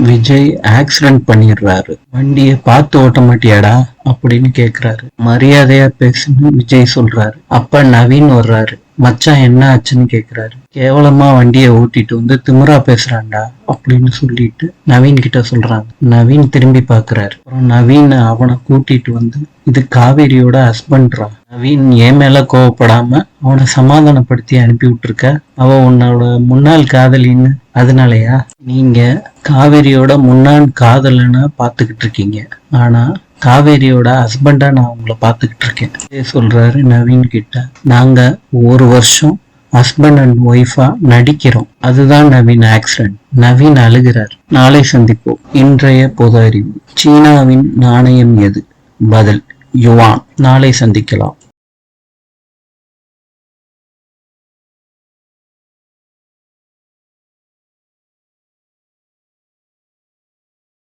Vijay accident பண்ணிடுறாரு. வண்டியை பார்த்து ஓட்ட மாட்டியாடா அப்படின்னு கேக்குறாரு. மரியாதையா பேசுன்னு விஜய் சொல்றாரு. அப்ப நவீன் வர்றாரு. மச்சான் என்ன ஆச்சுன்னு கேக்குறாரு. கேவலமா வண்டியை ஓட்டிட்டு வந்து திமிரா பேசுறான்டா அப்படின்னு சொல்லிட்டு நவீன் கிட்ட சொல்றாங்க. நவீன் திரும்பி பாக்குறாரு. அப்புறம் நவீன் அவனை கூட்டிட்டு வந்து, இது காவேரியோட ஹஸ்பண்ட்ரா. நவீன் என் மேல கோவப்படாம அவனை சமாதானப்படுத்தி அனுப்பி விட்டுருக்க. அவ உன்னோட முன்னாள் காதலின்னு, அதனாலயா நீங்க காவேரியோட முன்னாள் காதலன்னு பாத்துக்கிட்டு இருக்கீங்க, ஆனா காவேரியோட ஹஸ்பண்டா நான் உங்களை பாத்துக்கிட்டு இருக்கேன் சொல்றாரு நவீன் கிட்ட. நாங்க ஒரு வருஷம் ஹஸ்பண்ட் அண்ட் ஒய்ஃபா நடிக்கிறோம், அதுதான் நவீன் ஆக்சிடென்ட். நவீன் அழுகிறார். நாளை சந்திப்போம். இன்றைய பொது அறிவு. சீனாவின் நாணயம் எது? பதில் யுவான். நாளை சந்திக்கலாம்.